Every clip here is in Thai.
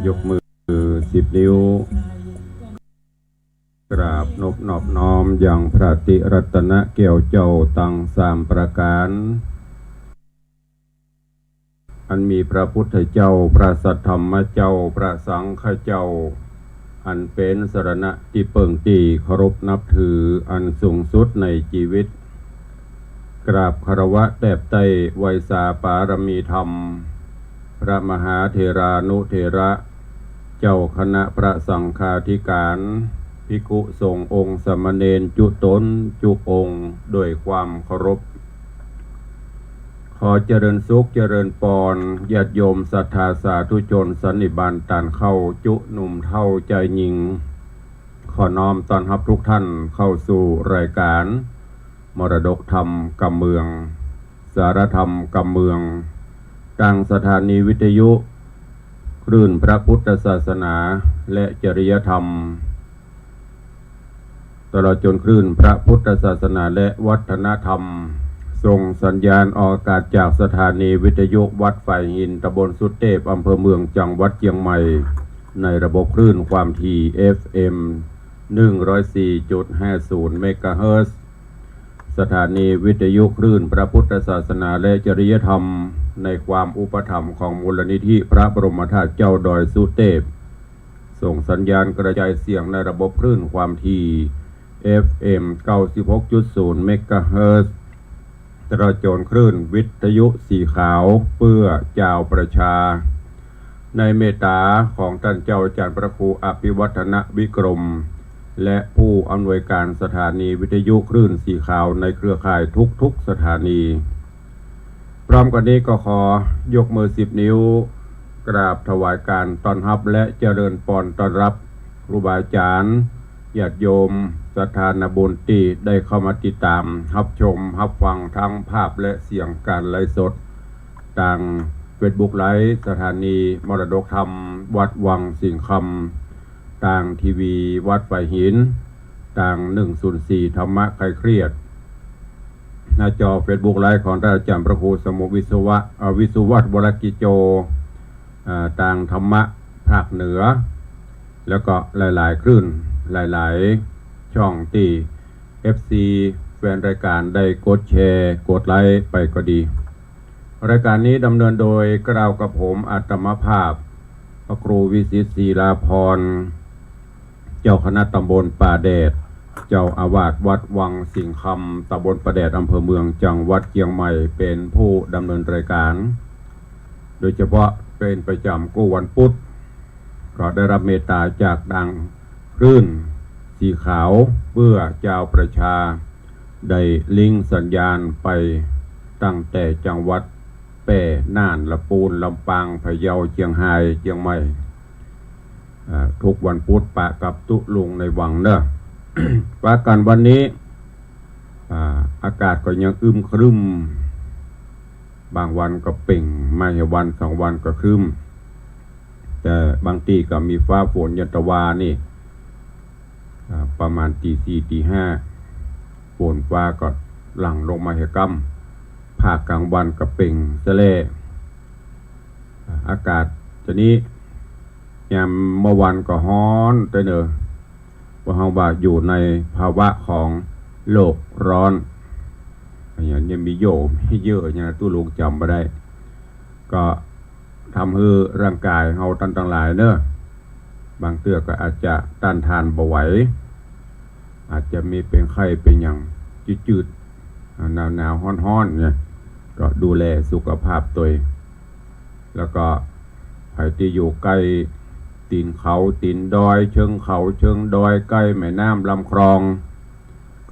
ยกมือ10 นิ้วกราบนอบน้อมอย่างพระติรัตนะแก้วเจ้าตั้ง3 ประการอันมีพระพุทธเจ้าพระสัทธรรมเจ้าพระสังฆเจ้าอันเป็นสรณะที่เปิ่งตีเคารพนับถืออันสูงสุดในชีวิตกราบคารวะแทบไตไวยสาปารมีธรรมพระมหาเถรานุเถระเจ้าคณะพระสังฆาธิการภิกขุสงฆ์องค์สมณเณรจุตนจุองค์ด้วยความเคารพขอเจริญสุขเจริญปอนญาติโยมศรัทธาสาธุชนสันนิบาตตานเข้าจุหนุ่มเท่าใจหญิงขอน้อมต้อนรับทุกท่านเข้าสู่รายการมรดกธรรมกำเมืองสารธรรมกำเมืองตั้งสถานีวิทยุคลื่นพระพุทธศาสนาและจริยธรรมตลอดจนคลื่นพระพุทธศาสนาและวัฒนธรรมส่งสัญญาณออกอากาศจากสถานีวิทยุวัดฝ่ายหินตำบลสุเทพอำเภอเมืองจังหวัดเชียงใหม่ในระบบคลื่นความถี่ FM 104.50 เมกะเฮิรตซ์สถานีวิทยุคลื่นพระพุทธศาสนาและจริยธรรมในความอุปถัมภ์ของมูลนิธิพระบรมธาตุเจ้าดอยสุเทพส่งสัญญาณกระจายเสียงในระบบคลื่นความถี่ FM 96.0 เมกะเฮิรตซ์ตลอดจนคลื่นวิทยุสีขาวเพื่อเจ้าประชาในเมตตาของท่านเจ้าอาจารย์พระครูอภิวัฒนวิกรมและผู้อำนวยการสถานีวิทยุคลื่นสีขาวในเครือข่ายทุกสถานีพร้อมกันนี้ก็ขอยกมือ10 นิ้วกราบถวายการต้อนรับและเจริญพรต้อนรับครูบาอาจารย์ญาติโยมสถานบุญที่ได้เข้ามาติดตามรับชมรับฟังทั้งภาพและเสียงการไลฟ์สดทางเฟซบุ๊กไลฟ์สถานีมรดกธรรมวัดวังสิงห์คำทางทีวีวัดฝ่ายหินทาง104ธรรมะใครเครียดหน้าจอเฟซบุ๊กไลฟ์ของท่านอาจารย์พระครูสมุวิศวัตวรกิจโจทางธรรมะภาคเหนือแล้วก็หลายๆคลื่นหลายๆช่องที่ FC แฟนรายการได้กดแชร์กดไลค์ไปก็ดีรายการนี้ดำเนินโดยกล่าวกับผมอาตมภาพพระครูวิสิตศิลาภรณ์เจ้าคณะตำบลป่าแดดเจ้าอาวาสวัดวังสิงห์คำตำบลป่าแดดอำเภอเมืองจังหวัดเชียงใหม่เป็นผู้ดำเนินรายการโดยเฉพาะเป็นประจำกู้วันพุธก็ได้รับเมตตาจากดังคลื่นสีขาวเพื่อเจ้าประชาได้ลิงก์สัญญาณไปตั้งแต่จังหวัดแป่น่านลำพูนลำปางพะเยาเชียงรายเชียงใหม่ทุกวันพุธปะกับตุลุงในวังเนอะ ปะกันวันนี้อากาศก็ยังอึมครึมบางวันก็เป่งไม่ใช่วัน2 วันก็ครึมแต่บางทีก็มีฟ้าฝนยันตะวานี่ประมาณตี 4 ตี 5ฝนฟ้าก็หลั่งลงมาเหกำภาคกลางวันก็เป่งเสล่อากาศจะนี้ยามเมื่อวันก็ฮ้อนแต่เนอะว่าเราว่าอยู่ในภาวะของโลกร้อนอย่างนี้มีโยมให้เยอะอย่างตู้ลุงจำมาได้ก็ทำให้ร่างกายเราต่างหลายเนอะบางเตื้อก็อาจจะต้านทานบ่ไหวอาจจะมีเป็นไข้เป็นอย่างจืดๆหนาวฮ้อนๆเนี่ยก็ดูแลสุขภาพตัวแล้วก็ใครที่อยู่ใกล้ตีนเขาตีนดอยเชิงเขาเชิงดอยใกล้แม่น้ำลำคลอง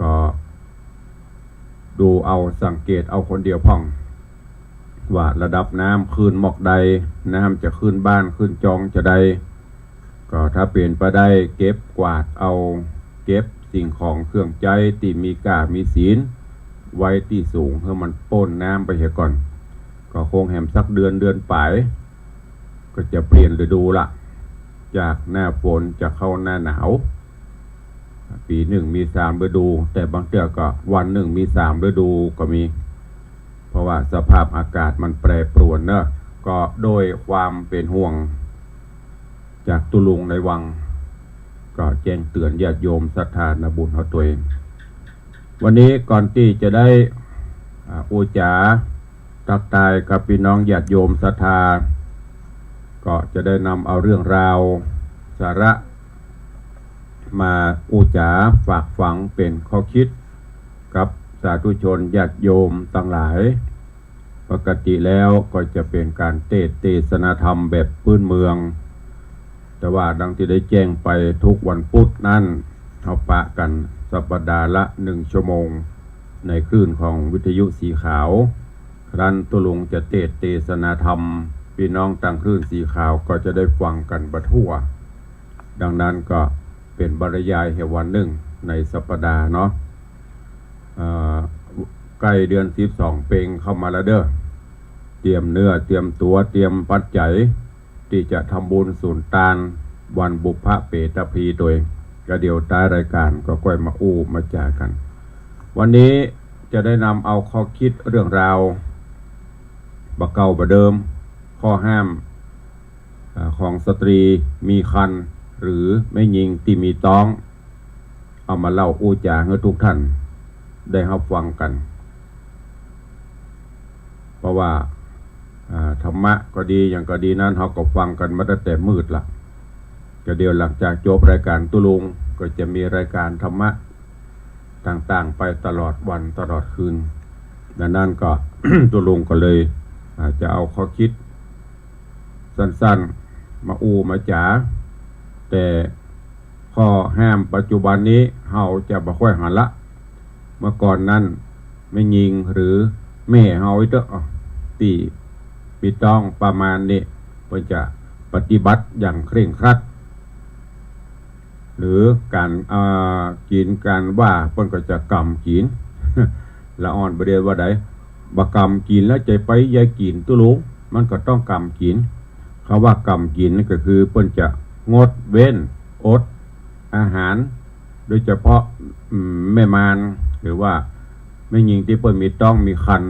ก็ดูเอาสังเกตเอาคนเดียวพ่องว่าระดับน้ำขึ้นหมอกใดน้ำจะขึ้นบ้านขึ้นจองจะใดก็ถ้าเปลี่ยนไปได้เก็บกวาดเอาเก็บสิ่งของเครื่องใจที่มีกามีศีลไว้ที่สูงเพื่อมันป้นน้ำไปเสียก่อนก็คงแหมสักเดือนปลายก็จะเปลี่ยนฤดูละจากหน้าฝนจะเข้าหน้าหนาวปีหนึ่งมี3 ฤดูแต่บางเทื่อก็วันหนึ่งมี3 ฤดูก็มีเพราะว่าสภาพอากาศมันแปรปรวนเนอะก็โดยความเป็นห่วง จากตุลุงในวังก็แจ้งเตือนญาติโยมศรัทธาณบุญของตัวเองวันนี้ก่อนที่จะได้อุจาทักทายกับพี่น้องญาติโยมศรัทธาก็จะได้นำเอาเรื่องราวสาระมาอุจาฝากฝังเป็นข้อคิดกับสาธุชนญาติโยมต่างหลายปกติแล้วก็จะเป็นการเทศนาธรรมแบบพื้นเมืองแต่ว่าดังที่ได้แจ้งไปทุกวันพุธนั้นเราปะกันสัปดาห์ละ1 ชั่วโมงในคลื่นของวิทยุสีขาวครั้นตุลุงจะเทศนาธรรมพี่น้องต่างคลื่นสีขาวก็จะได้ฟังกันบัดทั่วดังนั้นก็เป็นบรรยายเหวันหนึ่งในสัปดาห์เนาะใกล้เดือน12เพ็งเข้ามาแล้วเด้อเตรียมเนื้อเตรียมตัวเตรียมปัจจัยที่จะทำบุญสุนทานวันบุพเปตพีตัวเองก็เดี๋ยวท้ายรายการก็ค่อยมามาจ่ากัน วันนี้จะได้นำเอาข้อคิดเรื่องราวบะเก่าบะเดิมข้อห้ามของสตรีมีคันหรือไม่หญิงที่มีท้องเอามาเล่าจ่าให้ทุกท่านได้รับฟังกันเพราะว่าธรรมะก็ดีอย่างก็ดีนั้นเขาก็ฟังกันมาตั้งแต่มืดละก็เดี๋ยวหลังจากจบรายการตุลุงก็จะมีรายการธรรมะต่างๆไปตลอดวันตลอดคืนดังนั้นก็ ตุลุงก็เลยจะเอาข้อคิดสั้นๆมาจ๋าแต่ข้อห้ามปัจจุบันนี้เราจะบ่ค่อยหันละเมื่อก่อนนั้นไม่ยิงหรือแม่เฮาอีกตีปีต้องประมาณนี้เพิ่นจะปฏิบัติอย่างเคร่งครัดหรือการกินการว่าเพิ่นก็จะกำกิน ละอ่อนประเดี๋ยวว่าใดบ่กำกินแล้วใจไปยายกินตุลุงมันก็ต้องกำกินคำว่ากำกินนั่นก็คือเพิ่นจะงดเว้นอดอาหารโดยเฉพาะแม่มารหรือว่าแม่หญิงที่เพิ่นมีต้องมีคัน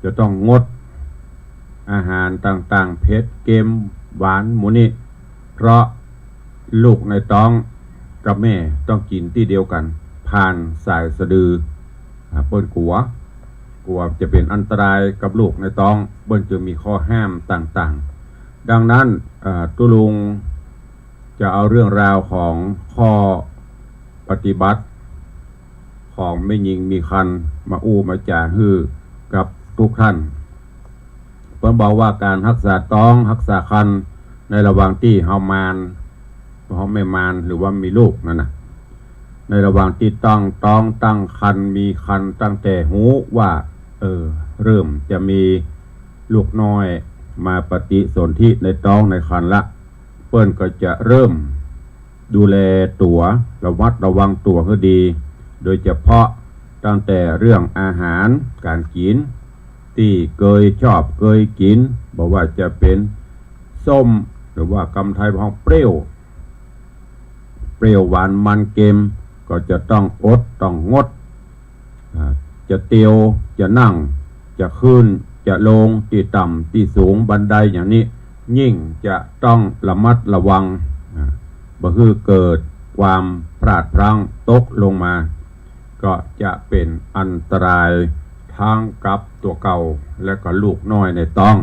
จะต้องงดอาหารต่างๆเผ็ดเค็มหวานหมูนี่เพราะลูกในท้องกับแม่ต้องกินที่เดียวกันผ่านสายสะดือเปิ้นกลัวจะเป็นอันตรายกับลูกในท้องเปิ้นจึงมีข้อห้ามต่างๆดังนั้นตุลุงจะเอาเรื่องราวของข้อปฏิบัติของแม่หญิงมีคันมามาจ่าฮือกับทุกท่านเพิ่นบอกว่าการรักษาท้องรักษาคันในระหว่างที่เฮามานเฮาไม่มานหรือว่ามีลูกนั่นน่ะในระหว่างที่ต้องตั้งคันมีคันตั้งแต่หูว่าเริ่มจะมีลูกน้อยมาปฏิสนธิในท้องในคันละเพิ่นก็จะเริ่มดูแลตัวระมัดระวังตัวให้ดีโดยเฉพาะตั้งแต่เรื่องอาหารการกินที่เคยกินบอกว่าจะเป็นส้มหรือว่ากำไทยของเปรี้ยวหวานมันเค็มก็จะต้องอดต้องงดจะเตียวจะนั่งจะขึ้นจะลงที่ต่ำที่สูงบันไดอย่างนี้ยิ่งจะต้องระมัดระวังบ่คือเกิดความพลาดพลั้งตกลงมาก็จะเป็นอันตรายทั้งกับตัวเก่าและก็ลูกน้อยในท้อง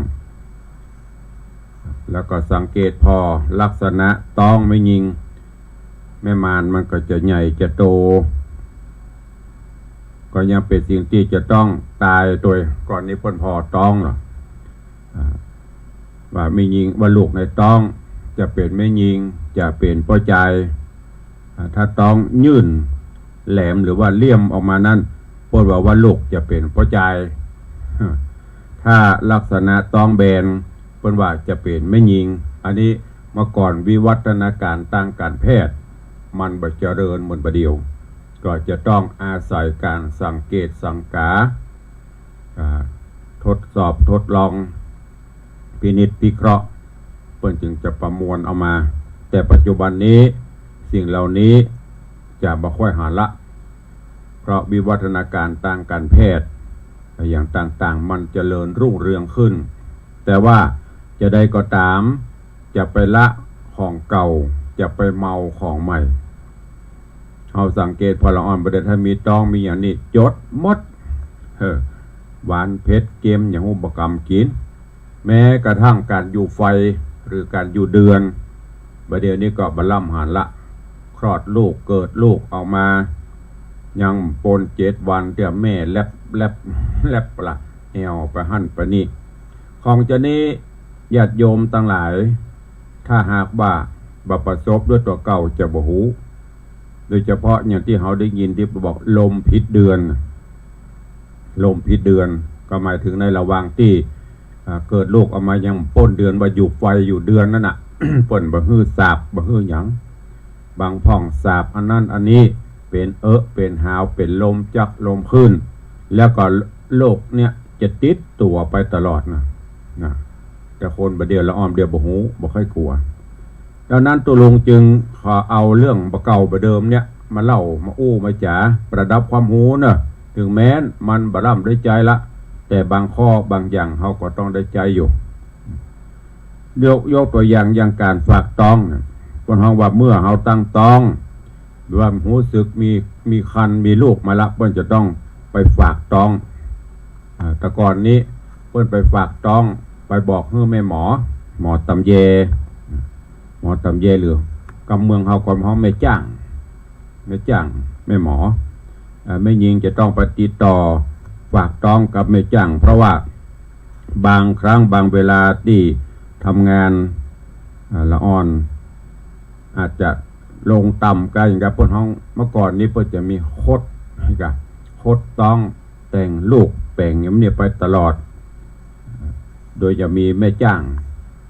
แล้วก็สังเกตพอลักษณะท้องไม่ยิงแม่มารมันก็จะใหญ่จะโตก็ยังเป็นสิ่งที่จะต้องตายโดยก่อนนี้เพิ่นพอท้องหรอว่าไม่ยิงว่าลูกในท้องจะเป็นไม่ยิงจะเป็นพ่อใจถ้าท้องยื่นแหลมหรือว่าเลี่ยมออกมานั้นเพิ่นว่าลูกจะเป็นพ่อใจถ้าลักษณะท้องแบนเพิ่นว่าจะเป็นไม่ยิงอันนี้เมื่อก่อนวิวัฒนาการทางการแพทย์มันบ่เจริญเหมือนประเดียวก็จะต้องอาศัยการสังเกตสังกาทดสอบทดลองพินิจพิเคราะห์เพิ่นจึงจะประมวลเอามาแต่ปัจจุบันนี้สิ่งเหล่านี้จะบ่ค่อยหาละเพราะวิวัฒนาการทางการแพทย์อย่างต่างๆมันเจริญรุ่งเรืองขึ้นแต่ว่าจะได้ก็ตามจะไปละ ของเก่าจะไปเมาของใหม่เราสังเกตพอละอ่อนประเด็นถ้ามีต้องมีอย่างนี้จดหมดหวานเพชรเกมอย่างอุปกรรมกินแม้กระทั่งการอยู่ไฟหรือการอยู่เดือนประเดี๋ยวนี้ก็บรรล่ำหันละคลอดลูกเกิดลูกออกมายังปน7 วันเดี๋ยวแม่แลบปละแอวไปหั่นไปนี่ของจะนี้ญาติโยมทั้งหลายถ้าหากว่าบ่ประสบด้วยตัวเก่าจะบ่หูโดยเฉพาะอย่างที่เขาได้ยินที่บอกลมพิษเดือนก็หมายถึงในระหว่างที่เกิดลูกออกมายังป้นเดือนว่าอยู่ไฟอยู่เดือนนั่นน่ะ ป้นบ่ฮื้อสาบบ่ฮื้อหยังบางพ่องสาบอันนั้นอันนี้เป็นเป็นหาวเป็นลมจักลมขึ้นแล้วก็โรคเนี่ยจะติดตัวไปตลอดนะแต่คนบ่เดียวละอ้อมเดียวบ่หูบ่ค่อยกลัวดังนั้นตัวลุงจึงขอเอาเรื่องบ่เก่าบ่เดิมเนี่ยมาเล่ามาอู้มาจ๋าประดับความหูเนอะถึงแม้นมันบ่ร่ำได้ใจละแต่บางข้อบางอย่างเขาก็ต้องได้ใจอยู่ยกตัวอย่างการฝากต้องคนห้องว่าเมื่อเขาตั้งต้องว่ารู้สึกมีคันมีลูกมาละเพิ่นจะต้องไปฝากต้องแต่ก่อนนี้เพิ่นไปฝากต้องไปบอกให้แม่หมอตำเยหรือกำเมืองเฮาก่อนเฮาไม่จ้างแม่หมอไม่ยิงจะต้องไปติดต่อฝากต้องกับแม่จ้างเพราะว่าบางครั้งบางเวลาที่ทำงานละอ่อนอาจจะลงต่ำกันอย่างกับเพิ่นห้องเมื่อก่อนนี้เพิ่นจะมีคดให้กับคดต้องแต่งลูกแป่งอย่างนี้ไปตลอดโดยจะมีแม่จ้าง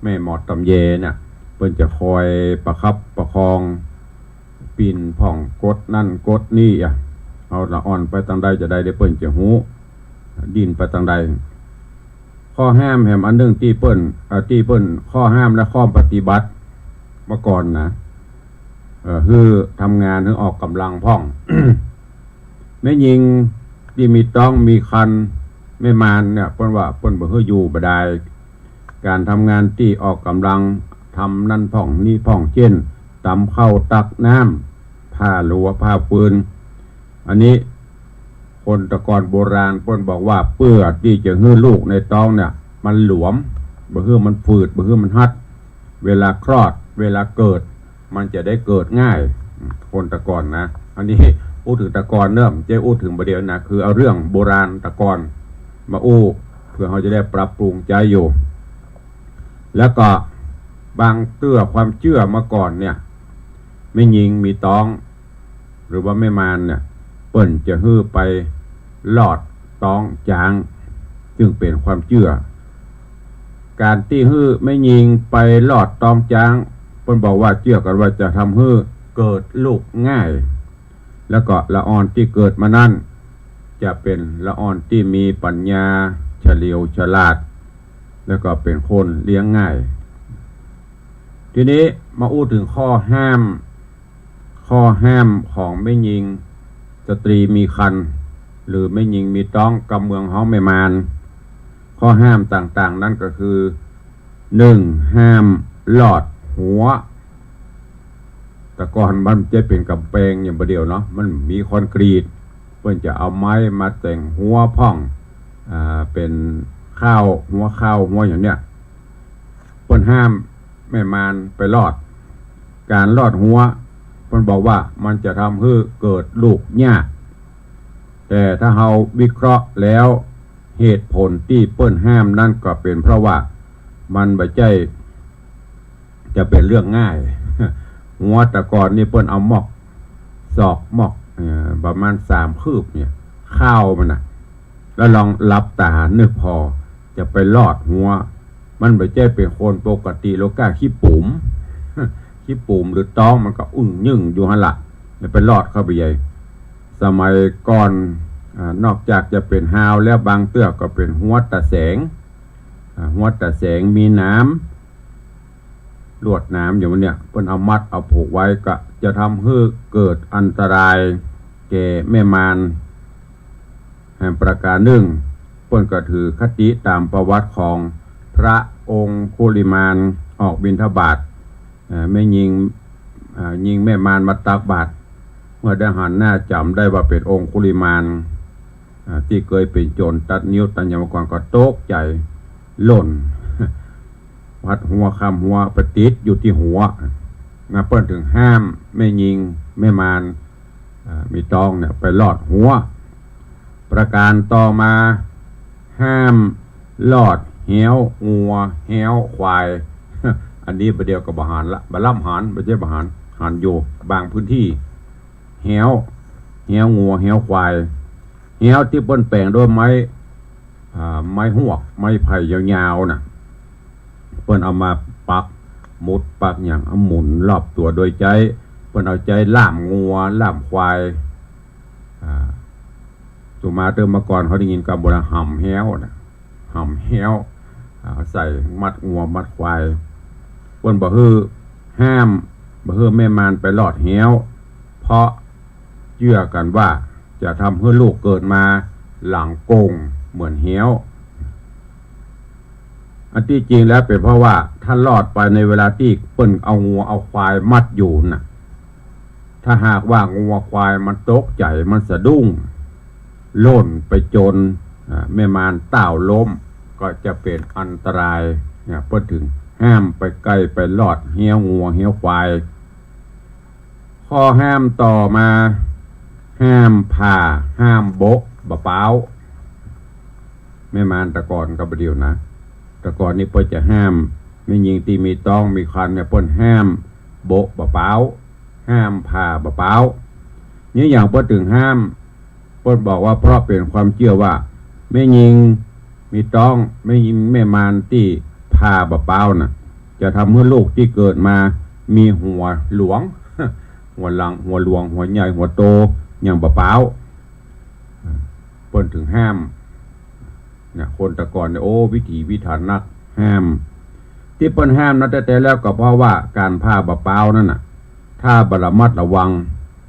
แม่หมอตำเยเนี่ยเพิ่นจะคอยประคับประคองปีนผ่องกดนั่นกดนี่เอาละอ่อนไปทางใดจะได้เพิ่นจะหูดินไปทางใดข้อห้ามแห่งอันหนึ่งที่เปิ้นข้อห้ามและข้อปฏิบัติเมื่อก่อนนะคือทำงานถึงออกกำลังพ่อง ไม่ยิงที่มีต้องมีคันไม่มานเนี่ยเปิ้นว่าเปิ้นบ่ฮื้ออยู่บ่ได้การทำงานที่ออกกำลังทำนั่นพ่องนี่พ่องเช่นตำข้าวตักน้ำผ้าหลัวผ้าปืนอันนี้คนตะกอนโบราณเปิ้นบอกว่าเพื่อที่จะฮื้อลูกในท้องเนี่ยมันหลวมบ่ฮื้อมันฝืดบ่ฮื้อมันหัดเวลาคลอดเวลาเกิดมันจะได้เกิดง่ายคนตะกอนนะอันนี้พูดถึงตะกอนเนิ่มจะพูดถึงประเดี๋ยวนะคือเอาเรื่องโบราณตะกอนมาอู้เพื่อเขาจะได้ปรับปรุงใจอยู่แล้วก็บางความเชื่อมาก่อนเนี่ยไม่ยิงมีต้องหรือว่าไม่มานเนี่ยเปิ้นจะฮื้อไปลอดต้องจางซึ่งเป็นความเชื่อการที่ฮื้อไม่ยิงไปลอดต้องจางเปิ้นบอกว่าเชื่อกันว่าจะทำให้เกิดลูกง่ายแล้วก็ละอ่อนที่เกิดมานั้นจะเป็นละอ่อนที่มีปัญญาเฉลียวฉลาดแล้วก็เป็นคนเลี้ยงง่ายทีนี้มาอู้ถึงข้อห้ามของไม่ยิงสตรีมีครรภ์หรือไม่ยิงมีต้องกำเมืองเฮาไม่มานข้อห้ามต่างๆนั่นก็คือ 1. ห้ามลอดหัวแต่ก่อนมันจะเป็นกำแพงอย่างเดียวเนาะมันมีคอนกรีตเพื่อจะเอาไม้มาแต่งหัวพ่องเป็นหัวอย่างเนี้ยเพื่อห้ามแม่มารไปลอดการลอดหัวเพื่อบอกว่ามันจะทำให้เกิดลูกยากแต่ถ้าเราวิเคราะห์แล้วเหตุผลที่เปิ้นห้ามนั่นก็เป็นเพราะว่ามันไม่ใช่จะเป็นเรื่องง่ายหัวตะกอนนี่เปิ้นเอาศอกประมาณ3 คืบเนี่ยข้าวมันนะแล้วลองหลับตานึกพอจะไปลอดหัวมันไม่ใช่เป็นคนปกติโลกาขี้ปุ๋มหรือต้องมันก็ยึ่งอยู่หั่นละไปลอดเข้าไปใหญ่สมัยก่อนนอกจากจะเป็นฮาวแล้วบางเตื้อก็เป็นหัวตะแสงมีน้ำลวดน้ำอย่างนี้เพิ่นเอามัดเอาผูกไว้ก็จะทำให้เกิดอันตรายแก่แม่มารแห่งประการหนึ่งเพิ่นก็ถือคติตามประวัติของพระองค์คุลิมานออกบิณฑบาต แม่ยิงแม่มารมาตักบาตรเมื่อได้หันหน้าจำได้ว่าเป็นองคุลิมานที่เคยเป็นโจรตัดนิ้วตัดยมกรก็ตกใจหล่นพัดหัวคำหัวปฏิษอยู่ที่หัวมาเปิ้นถึงห้ามแม่ยิงแม่มารมีตองเนี่ยไปลอดหัวประการต่อมาห้ามลอดเหี้ยวงัวเหี้ยวควาย อันนี้ประเดียวกับบะหารละบะล่ำหารไม่ใช่บะหารหันอยู่บางพื้นที่เหี้ยวงัวเหี้ยวควายเหี้ยวที่เปิ้นแปลงด้วยไม้หวกไม้ไผ่ยาวๆน่ะเปิ้นเอามาปักมุดปักอย่างเอาหมุนรอบตัวโดยใจเปิ้นเอาใจล่ามงัวล่ามควายสุมาเติมมาก่อนเขาได้ยินคำโบราณห่ำเหี้ยวนะห่ำเหี้ยวใส่มัดงัวมัดควายเปิ้นบ่ฮื้อห้ามบ่ฮื้อแม่มารไปลอดเหี้ยวเพราะเชื่อกันว่าจะทำให้ลูกเกิดมาหลังโกงเหมือนเหี้ยวอันที่จริงแล้วเป็นเพราะว่าท่านรอดไปในเวลาที่เปิ้นเอางัวเอาควายมัดอยู่น่ะถ้าหากว่างัวควายมันตกใจมันสะดุ้งโล่นไปจนแม่มารต้าวล้มก็จะเป็นอันตรายเนี่ยเปิ้นถึงห้ามไปใกล้ไปลอดเหี้ยวงัวเหี้ยวควายข้อห้ามต่อมาห้ามผ่าห้ามบกบะเป้าแม่มารตะกอนกับเดียวนะตะกอนนี้เปิ้นจะห้ามไม่ยิงตีมีต้องมีคันเนี่ยเปิ้นห้ามโบะบะเป้าห้ามผ่าบะเป้าเนี่ยอย่างเปิ้นถึงห้ามเปิ้นบอกว่าเพราะเป็นความเชื่อว่าไม่ยิงมีต้องไม่ยิงแม่มารที่ผ่าบะเป้าน่ะจะทำให้ลูกที่เกิดมามีหัวหลวง หัวหลังหัวหลวงหัวใหญ่หัวโตอย่างบะเป้าเปิ้นถึงห้ามเนี่ยคนตะก่อนเนี่ยโอ้วิถีวิถันนักห้ามที่เปิ้นห้ามนะแต่แล้วก็เพราะว่าการผ่าบะเป้านั่นน่ะถ้าบระมัดระวัง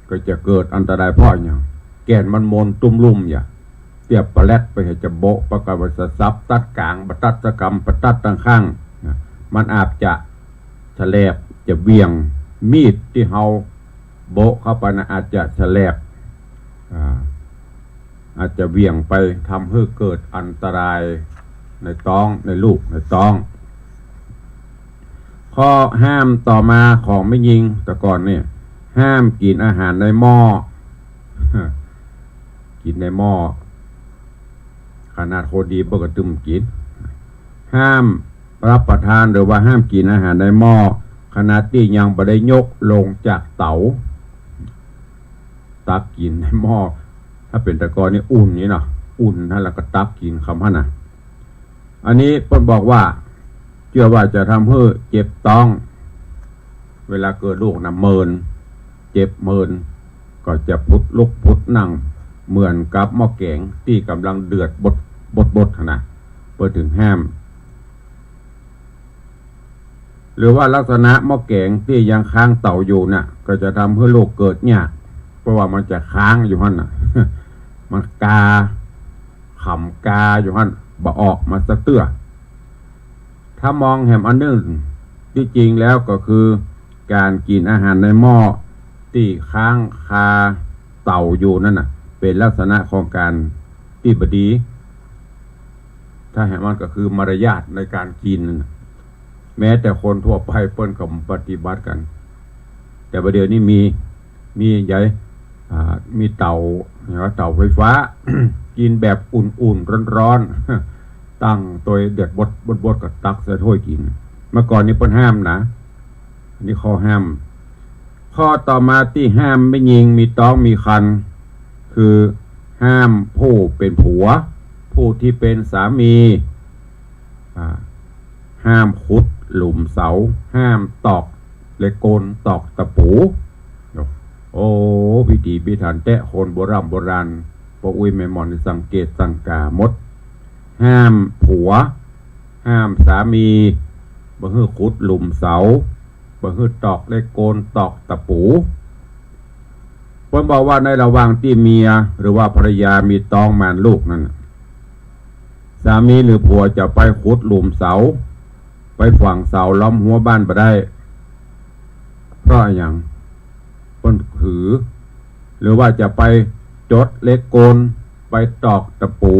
ก็จะเกิดอันตรายเพราะอย่างแก่นมันมนตุ้มลุ่มอย่าเตียบปลาแลดไปให้จะโบะประกอบสซับตัดกลางตัดตะกำตัดตั้งข้างมันอาจจะแฉลบจะเบี่ยงมีดที่เฮาโบะเข้าไปนะอาจจะแฉลบอาจจะเบี่ยงไปทำให้เกิดอันตรายในท้องในลูกในท้องข้อห้ามต่อมาของไม่ยิงแต่ก่อนเนี่ยห้ามกินอาหารในหม้อ กินในหม้อขนาดโคดีปกติมกินห้ามรับประทานหรือว่าห้ามกินอาหารในหม้อขณะที่ยังไม่ได้ยกลงจากเตาตักกินในหม้อถ้าเป็นตะกอนนี่อุ่นนี่เนาะอุ่นถ้าเราก็ตักกินคำพันนะอันนี้เพิ่นบอกว่าเชื่อว่าจะทำให้เจ็บท้องเวลาเกิดลูกนะเมินเจ็บเมินก็จะพุดลุกพุดนั่งเหมือนกับหม้อแกงที่กำลังเดือดบดนะเปิดถึงห้ามหรือว่าลักษณะหม้อแกงที่ยังค้างเต่าอยู่น่ะก็จะทำให้ลูกเกิดเนี่ยเพราะว่ามันจะค้างอยู่หั่นน่ะ มันกาขำกาอยู่หั่นบ่ออกมาสะเตื้อถ้ามองแหมอันนึงที่จริงแล้วก็คือการกินอาหารในหม้อที่ค้างคาเต่าอยู่นั่นน่ะเป็นลักษณะของการที่บดีถ้าแหมมันก็คือมารยาทในการกินแม้แต่คนทั่วไปเปิ้นก็ปฏิบัติกันแต่ประเดี๋ยวนี้มีใหญ่มีเตาเตาไฟฟ้า กินแบบอุ่นๆร้อนๆตั้งตัวเดือดบดก็ตักใส่ถ้วยกินเมื่อก่อนนี้เปิ้นห้ามนะอันนี้ข้อห้ามข้อต่อมาที่ห้ามไม่ยิงมีต้องมีคันคือห้ามผู้เป็นผัวผู้ที่เป็นสามีห้ามขุดหลุมเสาห้ามตอกเหล็กกลตอกตะปูโอ้พิธีพิถันแตะคนโบราณพออุ้ยแม่หมอนสังเกตสังกามดห้ามผัวห้ามสามีบ่ฮื้อขุดหลุมเสาบ่ฮื้อตอกเหล็กกลตอกตะปูเพิ่นบอกว่าในระหว่างที่เมียหรือว่าภรรยามีท้องมานลูกนั่นสามีหรือผัวจะไปขุดหลุมเสาไปฝังเสาล้อมหัวบ้านบ่ได้ เพราะอย่างเปิ้นถือหรือว่าจะไปจดเล็กโกนไปตอกตะปู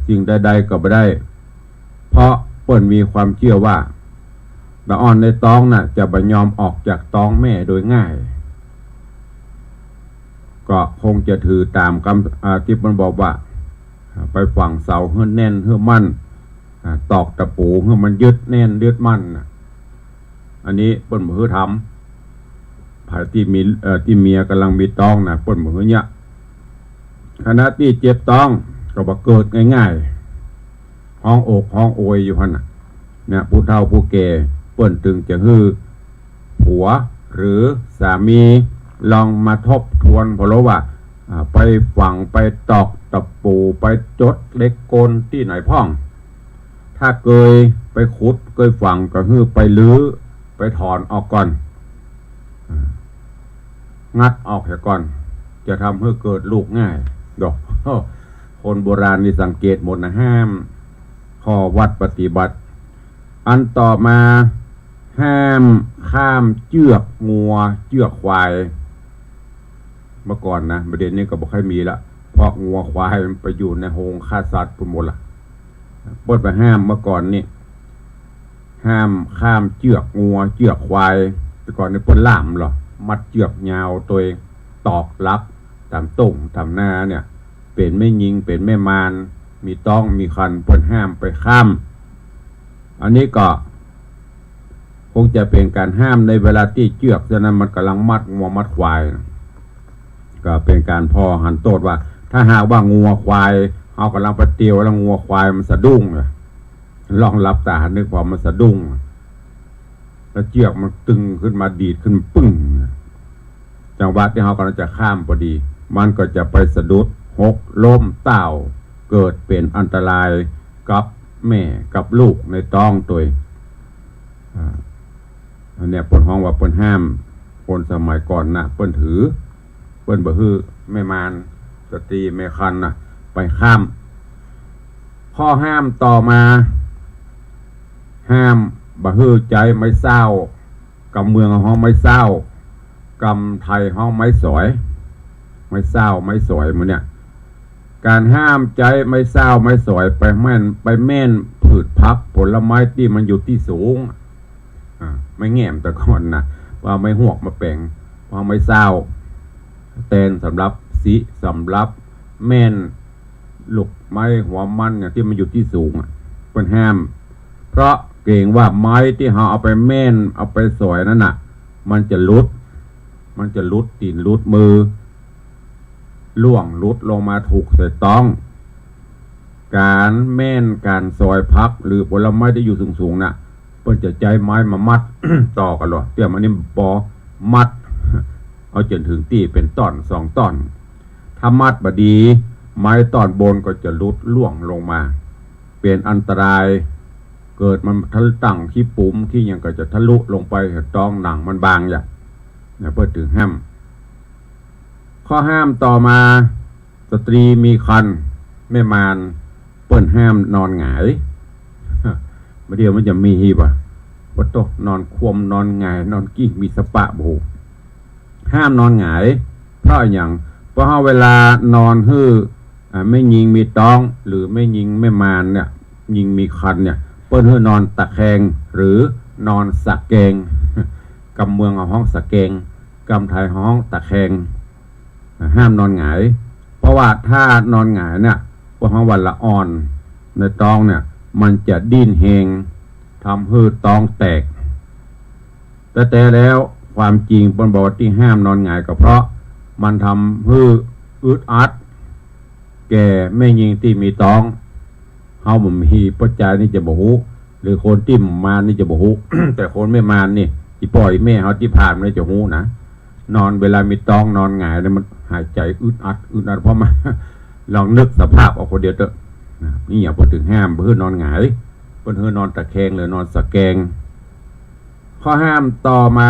สิ่งใดๆก็ไม่ได้เพราะเปิ้นมีความเชื่อว่าละอ่อนในท้องน่ะจะบ่ยอมออกจากท้องแม่โดยง่ายก็คงจะถือตามคำที่มันบอกว่าไปฝังเสาให้แน่นให้มั่นตอกตะปูให้มันยึดแน่นยึดมั่นอันนี้เปิ้นบ่คือทำภายที่มีที่เมียกำลังมีท้องน่ะเปิ้นบ่คือเนี่ยขณะที่เจ็บท้องก็บ่เกิดง่ายๆห้องอกห้องโอยอยู่หั่นน่ะเนี่ยผู้เฒ่าผู้แก่เปิ้นถึงจะฮือผัวหรือสามีลองมาทบทวนเพราะว่าไปฝังไปตอกตะปูไปจดเล็กโกนที่ไหนพ่องถ้าเคยไปขุดเคยฝังก็ฮือไปลื้อไปถอนออกก่อนงัดออกเสียก่อนจะทำให้เกิดลูกง่ายดอกคนโบราณนี่สังเกตหมดนะห้ามข้อวัดปฏิบัติอันต่อมาห้ามข้ามเชือกงัวเชือกควายเมื่อก่อนนะประเด็นนี้ก็บอกให้มีละเพราะงัวควายมันไปอยู่ในโฮงฆ่าสัตว์หมดละปดไปห้ามเมื่อก่อนนี่ห้ามข้ามเชือกงัวเชือกควายแต่ก่อนนี่ปนล่ามหรอมัดเชือกยาวตัวเองตอกลับตามตุ่งตามหน้าเนี่ยเป็นไม่ยิงเป็นไม่มานมีต้องมีคันปนห้ามไปข้ามอันนี้ก็คงจะเป็นการห้ามในเวลาที่เชือกฉะนั้นมันกำลังมัดงัวมัดควายก็เป็นการพอหันโทษว่าถ้าหากว่างัวควายเอากำลังไปเตียวแล้วงัวควายมันสะดุ้งเลยลองรับตานึกพอมันสะดุ้งแล้วเชือกมันตึงขึ้นมาดีดขึ้นปึ้งจังหวะที่เขากำลังจะข้ามพอดีมันก็จะไปสะดุดหกล้มเต้าเกิดเป็นอันตรายกับแม่กับลูกในท้องตัวอันนี้เปิ้นห้องว่าเปิ้นห้ามคนสมัยก่อนนะเปิ้นถือเปิ้นบ่ฮื้อแม่มารสตรีแม่คันนะไปข้ามข้อห้ามต่อมาห้ามบ่ฮื้อใจไม่เศร้ากำเมืองห้องไม่เศร้ากำไทยห้องไม่สวยไม่เศร้าไม่สวยมันเนี่ยการห้ามใจไม่เศร้าไม่สวยไปแม่นผืดพักผลไม้ที่มันอยู่ที่สูงไม่แง่มแต่ก่อนนะว่าไม่หวกมาแปลงเพราะไม่เศร้าแตนสำหรับสีสำหรับแม่นลูกไม้หัวมันเนี่ยที่มันอยู่ที่สูงเป็นห้ามเพราะเกรงว่าไม้ที่เราเอาไปแม่นเอาไปสอยนั่นน่ะมันจะลุดตีนลุดมือล่วงลุดลงมาถูกใส่ต้องการแม่นการซอยพักหรือผลไม้ที่อยู่สูงๆน่ะเพิ่นจะใจไม้มามัด ต่อกันหรอเตรียมอันนี้ปอมัดเอาจนถึงตีเป็นต้น2ต้นถ้ามัดบดีไม้ต้นบนก็จะลุดล่วงลงมาเป็นอันตรายเกิดมันทะลุตั้งที่ปุ่มที่ยังก็จะทะลุลงไปต้องหนังมันบางอย่างเนี่ยเพื่อถึงห้ามข้อห้ามต่อมาสตรีมีครรภ์แม่มารเปิ้นห้ามนอนหงายเมื่อเดียวมันจะมีฮีบวัดโตนอนคว่ำนอนหงายนอนกิ้งมีสปะโบห้ามนอนหงายเพราะอย่างเพราะเวลานอนฮื้อไม่ยิงมีต้องหรือไม่ยิงไม่มารเนี่ยยิงมีคันเนี่ยเปิ้นฮื้อนอนตะแคงหรือนอนสะแกงกำเมืองเอาห้องสะแกงกำไทยห้องตะแคงห้ามนอนหงายเพราะว่าถ้านอนหงายเนี่ยพวกวันละอ่อนในท้องเนี่ยมันจะดิ้นเฮงทำให้ท้องแตกแต่แล้วความจริงบนบทที่ห้ามนอนหงายก็เพราะมันทำให้อึดอัดแก่แม่ยิงที่มีท้องเฮาบ่มีปัจจัยนี่จะบ่ฮู้หรือคนที่มานี่จะบ่ฮู้ แต่คนไม่มานี่ที่ปล่อยแม่เฮาที่ผ่านมันจะฮู้นะนอนเวลามีท้องนอนหงายเนี่ยมันหายใจอึดอัดเพราะมัน ลองนึกสภาพเอาคนเดียวเถอะนี่อย่าพูดถึงห้ามเพื่อนนอนหงายเพื่อนนอนตะแคงหรือนอนสะแกงข้อห้ามต่อมา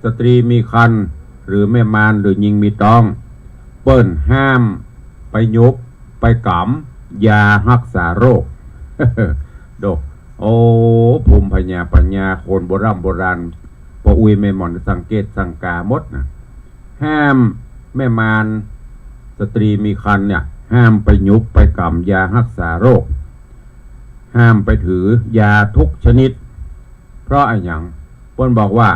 สตรีมีครรภ์หรือแม่มารหรือยิงมีต้องเปิ้นห้ามไปยุบไปกำยารักษาโรค โดโอ้ภูมิปัญญาคนโบราณ ออุยแม่หมอนสังเกตสังกาหมดนะห้ามแม่มารสตรีมีครรภ์เนี่ยห้ามไปยุบไปกำยารักษาโรคห้ามไปถือยาทุกชนิดเพราะอะไรอย่างเพิ่นบอกว่า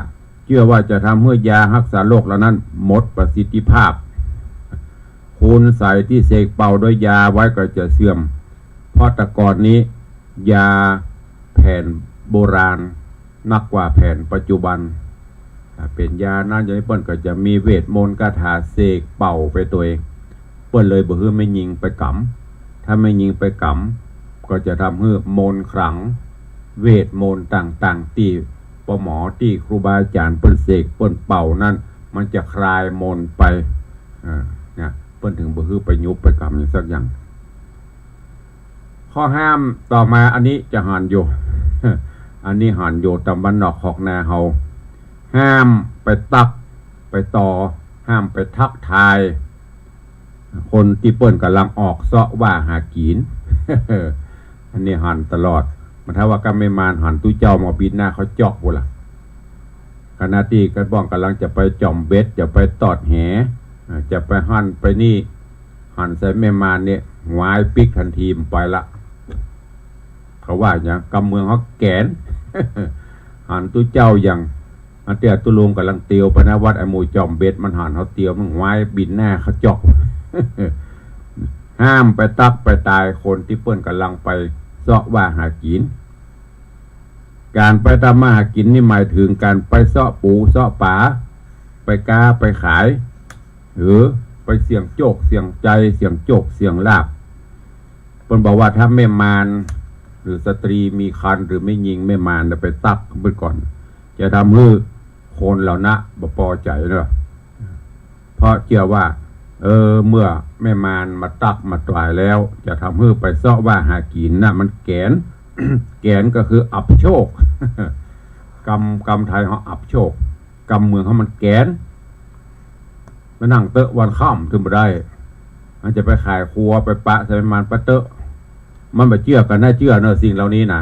เชื่อว่าจะทำให้ยารักษาโรคเหล่านั้นหมดประสิทธิภาพคุณใส่ที่เสกเป่าด้วยยาไว้ก็จะเสื่อมเพราะแต่ก่อนนี้ยาแผนโบราณนักกว่าแผนปัจจุบันเป็นยานั้นอย่างนี้เปิ้นก็จะมีเวทมนต์คาถาเสกเป่าไปตัวเองเปิ้นเลยบ่ฮื้อไม่ยิงไปกำถ้าไม่ยิงไปกำก็จะทำให้มนต์ขลังเวทมนต์ต่างๆที่ปหมอที่ครูบาอาจารย์เปิ้นเสกเปิ้นเป่านั้นมันจะคลายมนต์ไปเนี่ยเปิ้นถึงบ่ฮื้อไปยุบไปกำอย่างสักอย่างข้อห้ามต่อมาอันนี้จะหันอยู่ อันนี้หันอยู่ตำบลนอกหอกนาเฮาห้ามไปตักไปต่อห้ามไปทักทายคนที่เปิ้นกำลังออกเสาะว่าหากิน อันนี้หันตลอดมันถ้าว่าก็ไม่มานหันตู้เจ้ามาบินหน้าเขาจอกบ่ล่ะขณะที่กระบ้องกำลังจะไปจอมเบ็ดจะไปตอดแหจะไปหันไปนี่หันใส่แม่มานเนี่ยหวายปิกทันทีมไปละเขาว่าอย่างกำเมืองเขาแกน หันตู้เจ้าอย่างอันเตียตุลุงกำลังเตียวไปนะวัดไอหมูจอมเบ็ดมันหันเขาเตียวมันหวายบินหน้าเขาจอก ห้ามไปตักไปตายคนที่เปิ้นกำลังไปเสาะว่าหากินการไปทำมาหากินนี่หมายถึงการไปเสาะปูเสาะป่าไปกาไปขายหรือไปเสี่ยงโจกเสี่ยงใจเสี่ยงโจกเสี่ยงลาบเปิ้นบอกว่าถ้าแม่มารหรือสตรีมีครรภ์หรือไม่ยิงแม่มารไปตักเมื่อก่อนจะทำให้คนเหล่านั้นบ่พอใจเนอะเพราะเชื่อว่าเมื่อแม่มารมาตักมาตายแล้วจะทำให้ไปเสาะว่าหากินนะมันแกน แกนก็คืออับโชค กรรมไทยเขาอับโชคกรรมเมืองเขามันแกนมานั่งเตอะวันค่ำถึงมาได้มันจะไปขายครัวไปปะใส่มันปะเตอะมันไปเชื่อกันน่าเชื่อเนอะสิ่งเหล่านี้นะ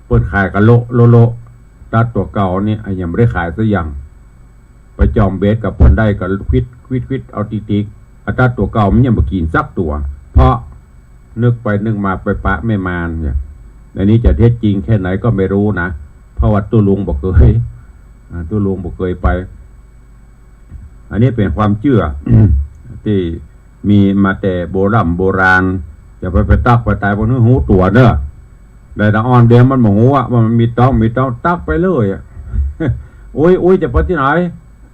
เปิดขายกันโลตัดตัวเก่านี่ยังไม่ได้ขายสักอย่างไปจอมเบสกับคนได้กับควิดเอาติ๊กอัตราตัวเก่ามันยังบ่กินสักตัวเพราะนึกไปนึกมาไปปะไม่มานเนี่ยในนี้จะเท็จจริงแค่ไหนก็ไม่รู้นะเพราะว่าตัวลุงบอกเคยไปอันนี้เป็นความเชื่อ ที่มีมาแต่โบราณจะไปตักไปตายบนเนื้อหูตัวเนอะแต่ตาอ่อนเดียมันบอกว่ามันมีต้องตักไปเลยอ่ะ โอ้ยจะไปที่ไหน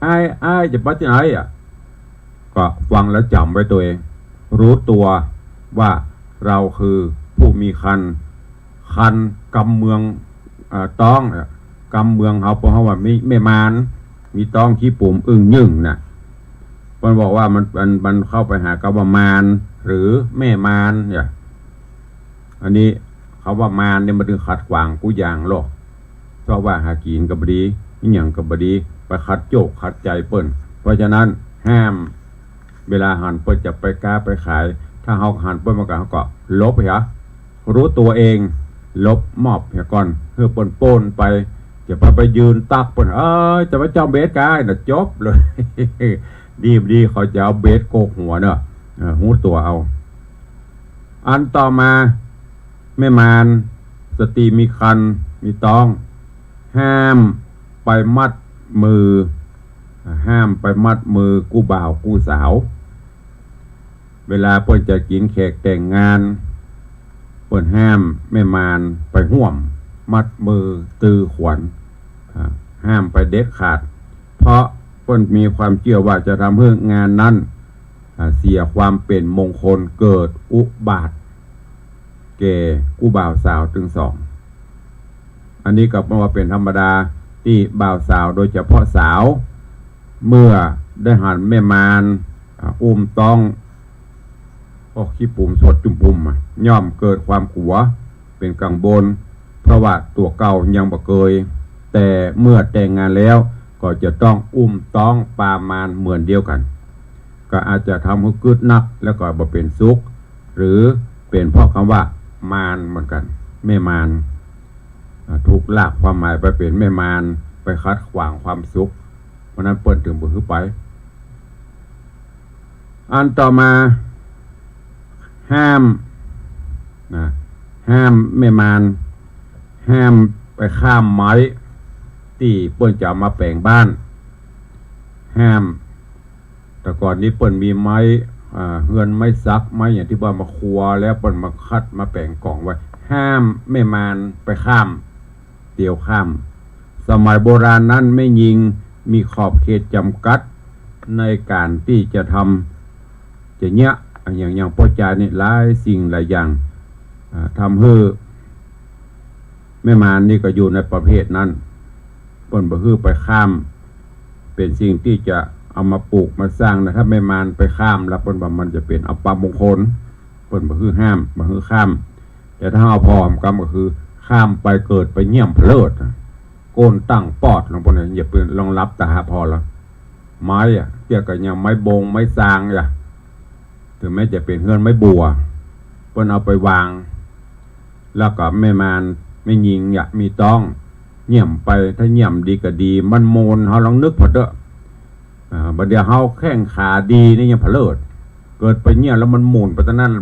ไอ้จะไปที่ไหนอ่ะก็ฟังแล้วจำไว้ตัวเองรู้ตัวว่าเราคือผู้มีคันกำเมืองต้องกำเมืองเขาเพราะว่าไม่มานมีต้องขี้ปุ่มอึ่งยึ่งน่ะมันบอกว่ามันเข้าไปหากำว่ามานหรือแม่มานเนี่ยอันนี้เขาว่ามานเนี่ยมันถึงขัดขวางกูอย่างหรอกเพราะว่าหากินกับบดีนี่อย่างกับบดีไปขัดโจกขัดใจเปิ้นเพราะฉะนั้นห้ามเวลาหันเปิ้นจะไปกล้าไปขายถ้าเขาหันเปิ้นมาเขาก็ลบเหรอรู้ตัวเองลบมอบเหรอก่อนเพื่อปนไปจะไปยืนตักเปิ้นจะไปจอมเบสกายน่ะจบเลย ดีเขาจะเอาเบสโกกหัวเนอะหูตัวเอาอันต่อมาแม่มารสตรีมีครรภ์มีต้องห้ามไปมัดมือกู้บ่าวกู้สาวเวลาเปิ้นจะกินแขกแต่งงานเปิ้นห้ามแม่มารไปห่วมมัดมือตือขวัญห้ามไปเด็ดขาดเพราะเปิ้นมีความเชื่อว่าจะทำให้งานนั้นเสียความเป็นมงคลเกิดอุบาทแก่กู้บ่าวสาวถึงสองอันนี้ก็ว่าเป็นธรรมดาที่บ่าวสาวโดยเฉพาะสาวเมื่อได้หันแม่มารต้องขี้ปุ่มสดจุ่มปุ่มย่อมเกิดความกลัวเป็นกังวลเพราะว่าตัวเก่ายังบ่เคยแต่เมื่อแต่งงานแล้วก็จะต้องต้องปามารเหมือนเดียวกันก็อาจจะทำให้กึดนักแล้วก็บ่เป็นสุขหรือเป็นเพราะคำว่ามารเหมือนกันแม่มารถูก ลากความหมายไปเป็นแม่มารไปคัดขวางความสุขเพราะนั้นเปิ้นถึงบ่คือไปอันต่อมาห้ามนะห้ามแม่มารห้ามไปข้ามไม้ที่เปิ้นจะมาแปลงบ้านห้ามแต่ก่อนนี้เปิ้นมีไม้เฮือนไม้ซักไม้อย่างที่ว่ามาครัวแล้วเปิ้นมาคัดมาแปลงกล่องไว้ห้ามแม่มารไปข้ามเดี่ยวข้ามสมัยโบราณนั้นไม่ยิงมีขอบเขตจำกัดในการที่จะทำจะเนี้ยอย่างพ่อจานี่หลายสิ่งหลายอย่างทำให้แม่มารนี่ก็อยู่ในประเภทนั้นเปิ้นบ่ฮือไปข้ามเป็นสิ่งที่จะเอามาปลูกมาสร้างนะถ้าแม่มารไปข้ามแล้วเปิ้นว่ามันจะเป็นอัปมงคลเปิ้นบ่ฮือห้ามบ่ฮือข้ามแต่ถ้าเอาพร้อมกันก็คือข้ามไปเกิดไปเยี่ยมเพลิดโกนตั้งปอดลงไปเนี่ยอย่าเปิ้นรองรับตาพอแล้วไม้เกี่ยวกับอย่างไม้บงไม้ซางถึงแม้จะเป็นเฮือนไม้บัวเปิ้นเอาไปวางแล้วก็แม่มารไม่ยิงมีต้องเงี่ยมไปถ้าเงี่ยมดีก็ดีมันโมนเฮาลองนึกพอเด้อบัดเดี๋ยวเฮาแข้งขาดีนี่ยังเพลิดเกิดไปเงี่ยแล้วมันหมุนไปตะนั้น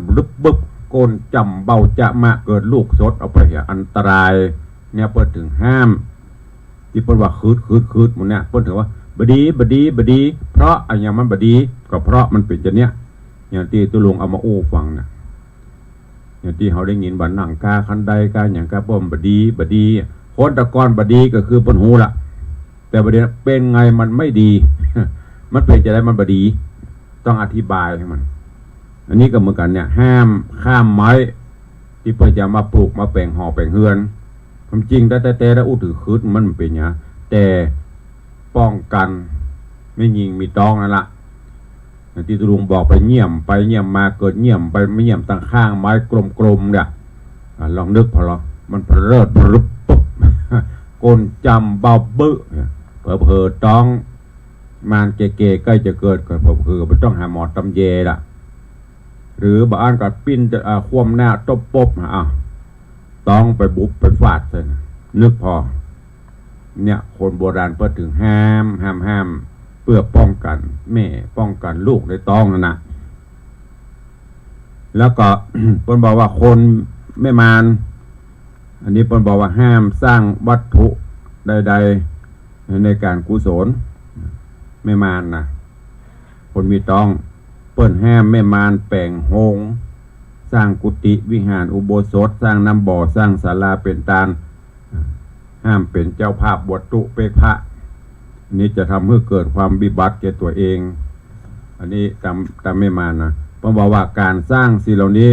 บึบโกนจำเบาจะมาเกิดลูกสดเอาไปอันตรายเนี่ยเปิ้นถึงห้ามที่เปิ้นว่าคืดหมดเนี่ยเปิ้นถึงว่าบดีเพราะอันอย่างมันบดีก็เพราะมันเป็นจังเนี้ยอย่างที่ตุลุงเอามาโอ้ฟังนะอย่างที่เขาได้ยินบันหนังกาคันใดกาอย่างกาป้อมบดีคนตะกอนบดีก็คือปนหูละแต่ประเด็นเป็นไงมันไม่ดี มันเป็นจะได้มันบดีต้องอธิบายให้มันอันนี้ก็เหมือนกันเนี่ยห้ามข้ามไม้ที่เพื่อจะมาปลูกมาแปลงหอแปลงเฮือนความจริงแต่แล้วอู้ถือคืดมันเป็นอย่างแต่ป้องกันไม่ยิงมีต้องนั่นละที่ตุลุงบอกไปเงี่ยมมาเกิดเงี่ยมไปไม่เงี่ยมตั้งข้างไม้กลมๆเนี่ยลองนึกพอหรอมันเพลิดปุ๊บกลจำเบาบึ้เผลอต้องมานเก๋ๆใกล้จะเกิดก็เผลอไม่ต้องหาหมอตำเยละหรือบางก็ปิ้นจะคว่ำหน้าตบปบต้องไปบุบไปฟาดเลยนึกพอเนี่ยคนโบราณเพิ่งถึงห้ามเพื่อป้องกันแม่ป้องกันลูกในท้องนั่นนะแล้วก็ เพิ่นบอกว่าคนไม่มารอันนี้เพิ่นบอกว่าห้ามสร้างวัตถุใดๆในการกุศลไม่มารนะคนมีต้องเปิ้นห้ามไม่มารแปลงโฮงสร้างกุฏิวิหารอุโบสถสร้างน้ำบ่อสร้างศาลาเป็นตาลห้ามเป็นเจ้าภาพบวชตุเปพระนี้จะทำให้เกิดความวิบัติแก่ตัวเองอันนี้ตามไม่มานะเพราะบอกว่าการสร้างสิ่งเหล่านี้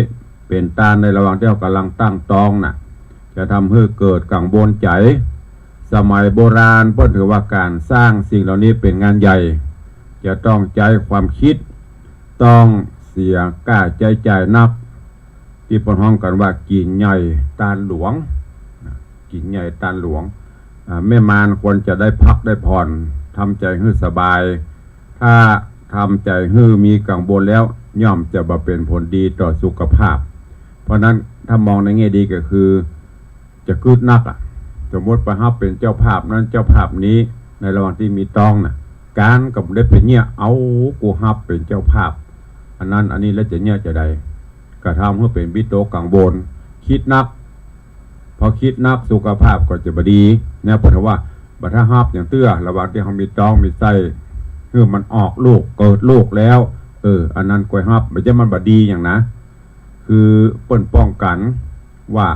เป็นตาในระหว่างที่เรากำลังตั้งตองน่ะจะทำให้เกิดกังวลใจสมัยโบราณเพิ่นถือว่าการสร้างสิ่งเหล่านี้เป็นงานใหญ่จะต้องใช้ความคิดต้องเสียกล้าใจจ่ายนักที่เพิ่นฮ้องกันว่ากินใหญ่ตาหลวงกินใหญ่ตาหลวงแม่มารควรจะได้พักได้ผ่อนทำใจให้สบายถ้าทำใจให้มีกังวลแล้วย่อมจะมาเป็นผลดีต่อสุขภาพเพราะนั้นถ้ามองในแง่ดีก็คือจะคืดนักสมมติประหับเป็นเจ้าภาพนั้นเจ้าภาพนี้ในระหว่างที่มีต้องการกับได้เป็นเนี่ยเอากูฮับเป็นเจ้าภาพอันนี้แล้วจะเนี่ยจะได้กระทำให้เป็นวิโตกังวลคิดนักพอคิดนักสุขภาพก็จะบดีเนี่ยเพราะว่าบัตรฮับอย่างเตื้อระหว่างที่เขามีต้องมีไส้เมื่อมันออกลูกเกิดลูกแล้วอันนั้นกวยฮับไม่ใช่มันบดีอย่างนะคือเปิ้นป้องกันว่า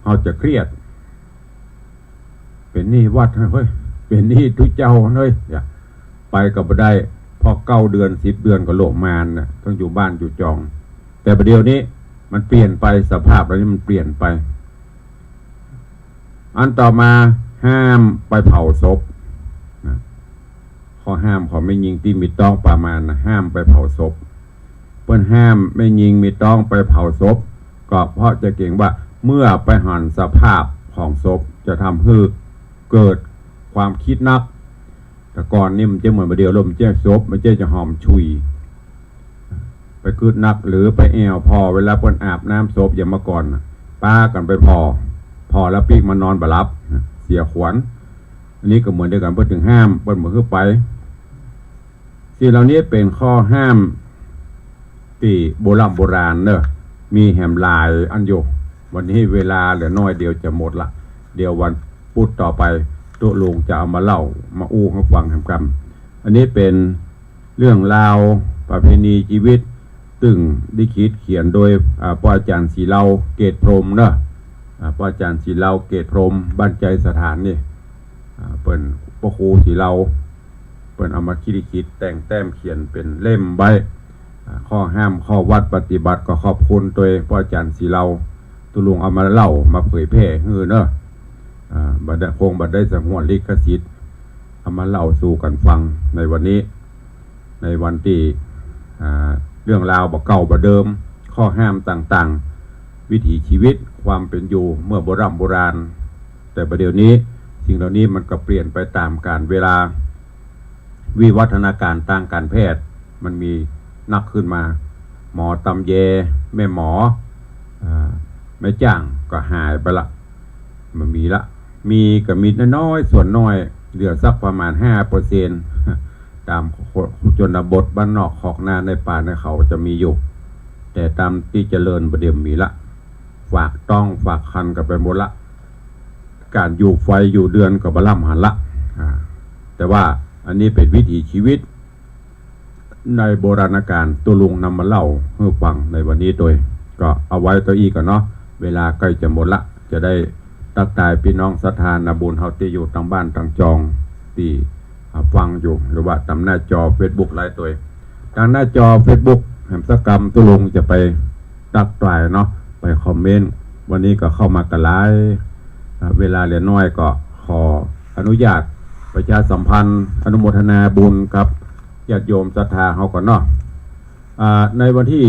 เขาจะเครียดเป็นหนี้วัดเฮ้ยเป็นหนี้ทุเจ้าเฮ้ยไปก็บ่ได้พอ9 เดือน10 เดือนก็โลกมานนะต้องอยู่บ้านอยู่จองแต่ประเดี๋ยวนี้มันเปลี่ยนไปสภาพอะไรนี้มันเปลี่ยนไปอันต่อมาห้ามไปเผาศพนะข้อห้ามของไม่ยิงที่มีต้องประมาณนะห้ามไปเผาศพเปิ้นห้ามไม่ยิงมีต้องไปเผาศพก็เพราะจะเก่งว่าเมื่อไปหันสภาพของศพจะทำให้เกิดความคิดนักแต่ก่อนนี่มันจะเหมือนประเดี๋ยวลมแจ้ศพมันจะหอมชุยไปคืดนักหรือไปแอวพอเวลาเปิ้นอาบน้ำศพอย่างเมื่อก่อนป้ากันไปพอ พอแล้วปีกมันนอนบรับเสียขวัญอันนี้ก็เหมือนเดียวกันเพื่อถึงห้ามเปิ้นเหมือนขึ้นไปสิ่งเหล่านี้เป็นข้อห้ามที่โบราณเนอะมีแหมลายอันอยู่วันนี้เวลาเหลือน้อยเดียวจะหมดละเดี๋ยววันพุธต่อไปตัวลุงจะเอามาเล่ามาอู้ให้ฟังแหมกันอันนี้เป็นเรื่องราวประเพณีชีวิตตึงได้คิดเขียนโดยพ่ออาจารย์ศรีเล่าเกตพรหมเนอะพ่ออาจารย์ศรีเล่าเกตพรหมบ้านใจสถานนี่เปิ่นพ่อครูศรีเล่าเปิ่นเอามาคิดแต่งแต้มเขียนเป็นเล่มใบข้อห้ามข้อวัดปฏิบัติก็ขอบคุณโดยพ่ออาจารย์ศรีเล่าตุลุงเอามาเล่ามาเผยแพร่เนอะบัดได้สงวนลิขสิทธิ์เอามาเล่าสู่กันฟังในวันนี้ในวันที่เรื่องราวบ่เก่าบ่เดิมข้อห้ามต่างๆวิถีชีวิตความเป็นอยู่เมื่อโบราณแต่ประเดี๋ยวนี้สิ่งเหล่านี้มันก็เปลี่ยนไปตามกาลเวลาวิวัฒนาการทางการแพทย์มันมีนักขึ้นมาหมอตำแยแม่หมอแม่จ้างก็หายไปละมันมีละมีก็มีน้อยส่วนน้อยเหลือสักประมาณ 5% ตามชนบทบ้านนอกขอกนาในป่าในเขาจะมีอยู่แต่ตามที่เจริญประเดี๋ยวมีละฝากต้องฝากคันกับไปหมดละการอยู่ไฟอยู่เดือนกับบล่ำหันละแต่ว่าอันนี้เป็นวิถีชีวิตในโบราณกาลตัวลุงนำมาเล่าให้ฟังในวันนี้โดยก็เอาไว้ตัวอีกก่อนเนาะเวลาใกล้จะหมดละจะได้ตักตายพี่น้องศรัทธานาบุญเฮาที่อยู่ทางบ้านทางจองที่ฟังอยู่หรือว่าตามหน้าจอ Facebook ไลฟ์ตัวทางหน้าจอ Facebook แห่งสกรรมตุลุงจะไปตักปลายเนาะไปคอมเมนต์วันนี้ก็เข้ามากระไลฟ์เวลาเหลือน้อยก็ขออนุญาตประชาสัมพันธ์อนุโมทนาบุญกับญาติโยมศรัทธาเฮาก่อนเนาะในวันที่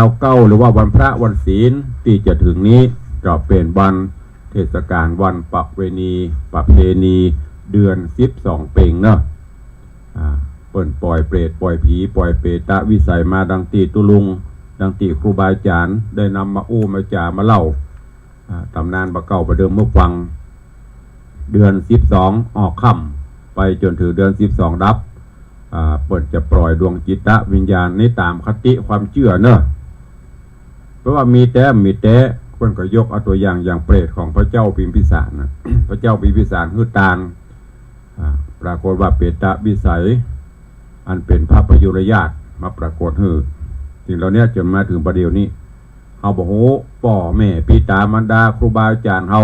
29หรือว่าวันพระวันศีลที่จะถึงนี้ก็เป็นวันเทศกาลวันประเพณีเดือน12เพ็งเนาะเปิ่นปล่อยเปรตปล่อยผีปล่อยเปตะวิสัยมาดังตีตุลุงดังตีครูบาอาจารย์ได้นำมาอู้มาจามาเล่าตำนานบะเก่าประเดิมเมื่อฟังเดือน12ออกค่ำไปจนถึงเดือน12ดับเปิ่นจะปล่อยดวงจิตวิญญาณนี้ตามคติความเชื่อเนอะเพราะว่ามีแต่คนก็ยกเอาตัวอย่างเปรตของพระเจ้าพิมพิสารนะ พระเจ้าพิมพิสารคือตาลปรากฏว่าเปตะวิสัยอันเป็นพระประยุรญาติมาปรากฏสิ่งเหล่านี้จนมาถึงประเดี๋ยวนี้เฮาบอกโหป่อแม่ปิตามารดาครูบาอาจารย์เฮา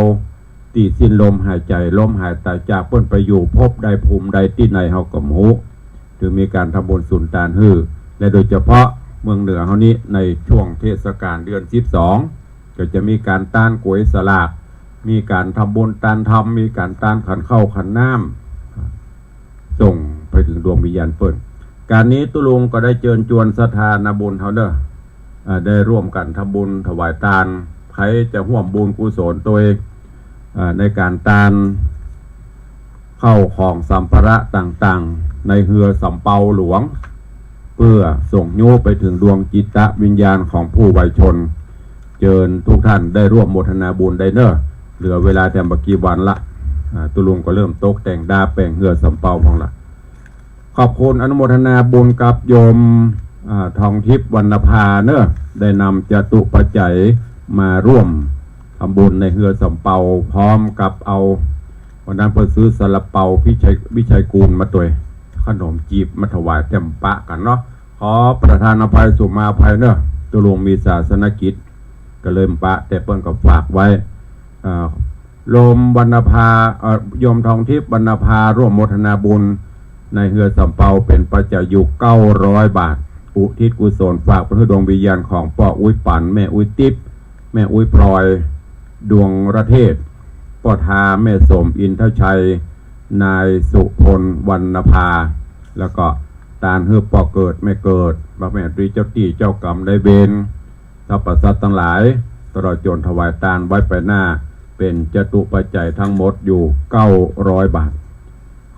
ตีสิ้นลมหายใจลมหายตายจากเปิ้นไปอยู่พบใดภูมิใดที่ไหนเฮาก็โหถึงมีการทำบุญสุนทานและโดยเฉพาะเมืองเหนือเฮานี้ในช่วงเทศกาลเดือน12ก็จะมีการต้านกวยสลากมีการทำบุญต้านธรรมมีการต้านขันเข้าขันน้ำส่งไปถึงดวงวิญญาณเปิ้นการนี้ตุลุงก็ได้เชิญชวนศรัทธานาบุญเฮาเด้อได้ร่วมกันทำบุญถวายทานใครจะร่วมบุญกุศลตัวในการทานเข้าของสัมภาระต่างๆในเรือสำเปาหลวงเพื่อส่งโยไปถึงดวงจิตวิญญาณของผู้ไวยชนเชิญทุกท่านได้ร่วมโมทนาบุญได้เนอะเหลือเวลาแต่บักกี่วันละตุลุงก็เริ่มตกแต่งดาแปลงเรือสำเปาของละขอบคุณอนุโมทนาบุญกับโยมทองทิพย์วรรณภาเนอะได้นำจตุปัจจัยมาร่วมทำบุญในเรือสำเปาพร้อมกับเอาวันนั้นเพิ่นซื้อซาลาเปาวิชัยกูลมาตัวขนมจีบมาถวายเต็มปะกันเนาะขอประทานอภัยสุมาภัยเนอะตุลุงมีศาสนกิจก็เริ่มปะแต่เพิ่นก็ฝากไว้โยมวรรณภาโยมทองทิพย์วรรณภาร่วมโมทนาบุญในเรือสำเปาเป็นปัจจัยอยู่900 บาทอุทิศกุศลฝากพระดวงวิญญาณของพ่ออุ้ยปั่นแม่อุ้ยติ๊บแม่อุ้ยพลอยดวงระเทศพ่อทาแม่สมอินทชัยนายสุพลวรรณภาแล้วก็ตาลเฮือปอเกิดไม่เกิดพระแม่ตรีเจ้าตีเจ้ากรรมได้เวรสรรพสัตว์ทั้งหลายตลอดจนถวายทานไว้ไปหน้าเป็นจตุปัจจัยทั้งหมดอยู่900 บาท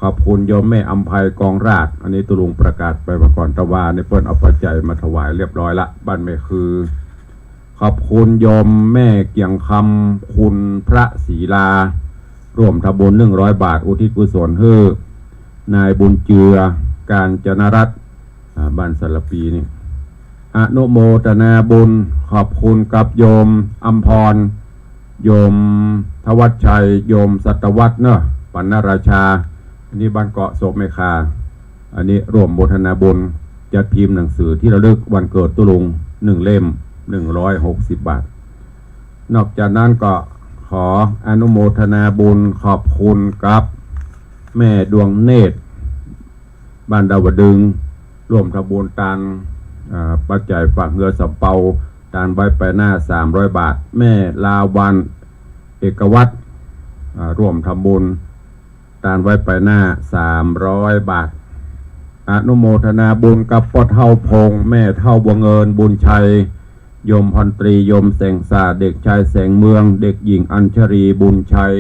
ขอบคุณโยมแม่อำไพกองราชอันนี้ตุลุงประกาศไปก่อนตะวาในเปิ้นเอาปัจจัยมาถวายเรียบร้อยละบ้านแม่คือข ขอบคุณโยมแม่เกียงคำคุณพระศรีลาร่วมทำบุญ100 บาทอุทิศกุศลให้นายบุญเจือการจนรัตน์บ้านสารปีนี่อนุโมทนาบุญขอบคุณกับโยมอัมพรโยมทวัชชัยโยมสัตวัฒน์เนอะปัณณราชาอันนี้บ้านเกาะโศกเมฆาอันนี้ร่วมโมทนาบุญจัดพิมพ์หนังสือที่ระลึกวันเกิดตุลุง1 เล่ม160 บาทนอกจากนั้นก็ขออนุโมทนาบุญขอบคุณกับแม่ดวงเนตรบ้านดาวดึงร่วมทำบุญตานปัจจัยฝากเงินสำเปาตานใบไปหน้า300 บาทแม่ลาวันเอกวัตรร่วมทำบุญตานไว้ไปหน้า300 บาทอนุโมทนาบุญกับพ่อเท่าพงแม่เท่าบัวเงินบุญชัยโยมพรตรีโยมแสงสาเด็กชายแสงเมืองเด็กหญิงอัญชรีบุญชัย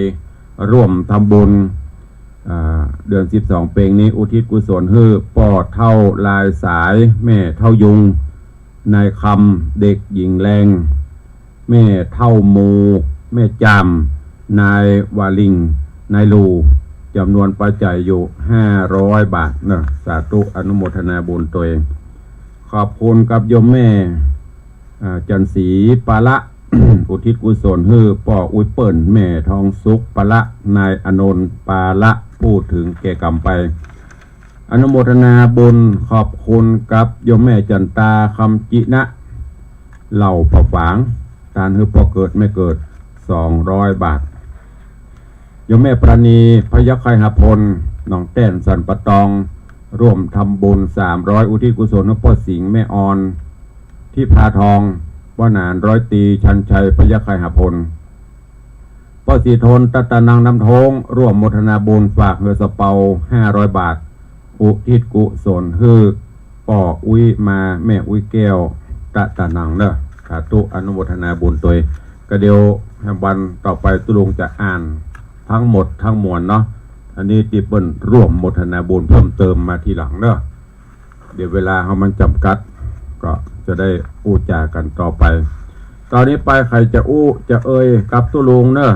ร่วมทำบุญเดือน12 เปงนี้อุทิศกุศลให้พ่อเท่าลายสายแม่เท่ายุงนายคำเด็กหญิงแรงแม่เท่ามูแม่จำนายวาลิงนายลูจำนวนปัจจัยอยู่500 บาทเนอะสาธุอนุโมทนาบุญตัวเองขอบคุณกับโยมแม่จันศรีปาละ อุทิศกุศลให้ป่ออุ้ยเปิ่นแม่ทองสุขปาละนายอนนท์ปาละพูดถึงแก่กรรมไปอนุโมทนาบุญขอบคุณกับโยมแม่จันตาคำจินะเหล่าประฝางตานให้พ่อเกิดไม่เกิด200 บาทโยมแม่ประณีพยัคฆ์ไคหพลน้องแต้นสันปะตองร่วมทำบุญ300อุทิศกุศลให้พ่อสิงห์แม่ออนที่พาทองว่านานร้อยตีชันชัยพยัคฆ์ไคหพลพ่อสีทนตัตนังน้ำทงร่วมโมทนาบุญฝากเงินสเปา500 บาทอุทิศกุศลให้ป่ออุ้ยมาแม่อุ้ยแก้วตะนังเนอะสาธุอนุโมทนาบุญตัวก็เดียววันต่อไปตุลุงจะอ่านทั้งหมดทั้งมวลเนาะอันนี้ติเปิ้ลร่วมโมทนาบุญเพิ่มเติมมาทีหลังเนอะเดี๋ยวเวลาเขามันจำกัดก็จะได้อู้จากันต่อไปตอนนี้ไปใครจะอู้จะเอ่ยกับตุลุงเนอะ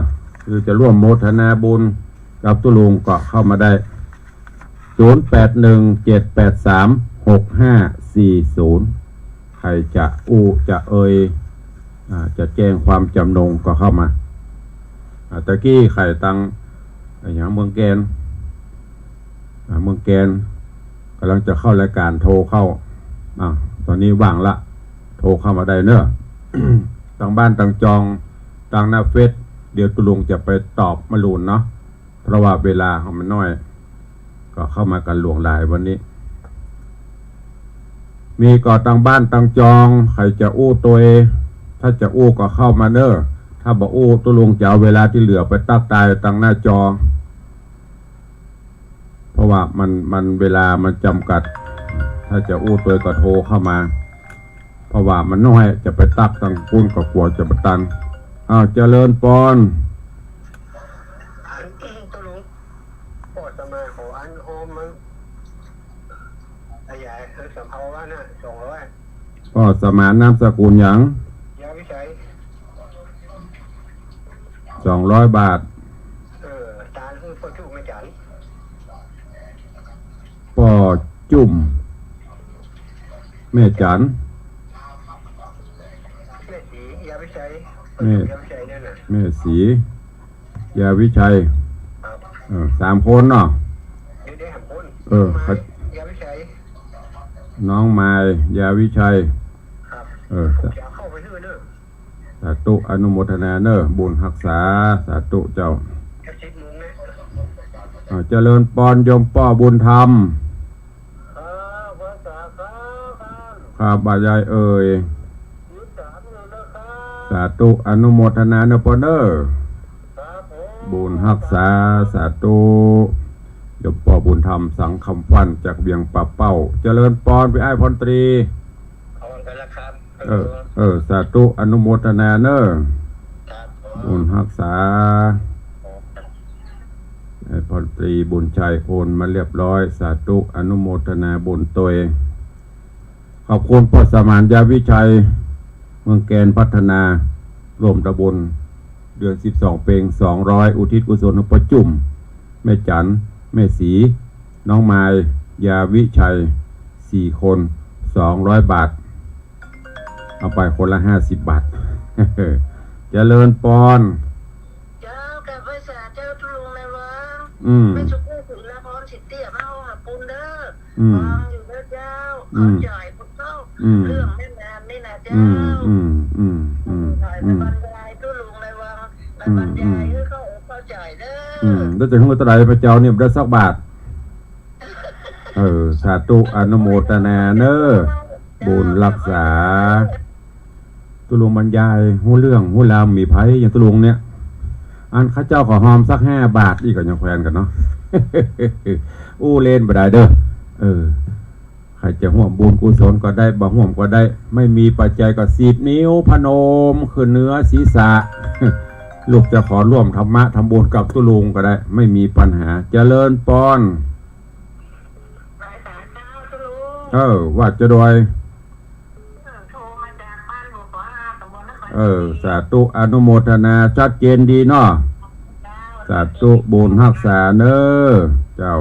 คือจะร่วมโมทนาบุญกับตุลุงก็เข้ามาได้0817836540ใครจะอู้จะเอ่ยจะแจ้งความจำนงก็เข้ามาตะกี้ไข่ตังอย่างเมืองแกนกำลังจะเข้ารายการโทรเข้าตอนนี้ว่างละโทรเข้ามาได้เนอะ ต่างบ้านต่างจองต่างหน้าเฟซเดี๋ยวตุลุงจะไปตอบมาลูนเนาะเพราะว่าเวลาของมันน้อยก็เข้ามากันหลวงหลายวันนี้มีก่อต่างบ้านต่างจองใครจะอู้ตัวเองถ้าจะอู้ก็เข้ามาเนอะถ้าบอกอู้ตุลุงจะเอาเวลาที่เหลือไปตักตายตั้งหน้าจอเพราะว่ามันเวลามันจำกัดถ้าจะอู้ตัวก็โทรเข้ามาเพราะว่ามันน้อยจะไปตักตั้งปุ้นก็กลัวจะประตันเจริญปอนตุลุงโปรดมาขออันโฮมมันขยายสัมภาระน่ะ200ก็สมานนามสกุลหยังยาวิชัย200 บาทตาคือพ่อจุ่มไม่จันพ่อจุ่มแม่จันแม่สียาวิชัยแม่สียาวิชัย3 คนเนาะได้3 คนยาวิชัยน้องไม้ยาวิชัยจะเข้าไปชื่อเนอะสาธุอนุโมทนาเนอะบุญรักษาสาธุเจ้าเจริญปอนยมป้อบุญธรรมข้าบายายเอ่ยสาธุอนุโมทนาเนอะปอนเนอบุญรักษาสาธุยมป้อบุญธรรมสังคำฟันจากเบียงป่าเป้าเจริญปอนไปไอ้พลตรีสาธุอนุโมทนาเนอะบุญรักษาไอ้พลตรีบุญชัยโอนมาเรียบร้อยสาธุอนุโมทนาบุญตัวเองขอบคุณพ่อสมานยาวิชัย เมืองแกนพัฒนาร่วมตำบลเดือน12เพลง200อุทิศกุศลให้พ่อจุ่มแม่จันแม่สีน้องไม้ยาวิชัย4คน200 บาทเอาไปคนละ50 บาท เจริญปอน เจ้ากับภาษาเจ้าทุลุงในวัง ไม่ชุกเล่ถึงละครสิเตี้ยมาห้องหาปูนเด้อฟังอยู่เด้อเจ้าเขาจ่ายพวกเขาเรื่องแม่นานนี่นะเจ้าถ่ายไปบรรยายทุลุงในวังไปบรรยายให้เขาจ่ายเด้อแล้วจะให้ตะไลพระเจ้าเนี่ยได้สักบาทสาธุอนุโมทนาเนอบุญรักษาตุลุงบรรยายหูเรื่องหูราวมีไผ่อย่างตุลุงเนี่ยอันข้าเจ้าขอหอมสัก5 บาทอีกก่อนยังแควนกันเนาะ อู้เล่นบ่ได้เด้อใครจะห่วมบุญกุศลก็ได้บ่ห่วมก็ได้ไม่มีปัจจัยก็10 นิ้วพนมคือเนื้อศีรษะ ลูกจะขอร่วมธรรมะทำบุญกับตุลุงก็ได้ไม่มีปัญหาเจริญปอนว่าจะโดยสาธุอนุโมทนาชัดเจนดีเนาะสาธุบุญรักษาเน้อเจ้า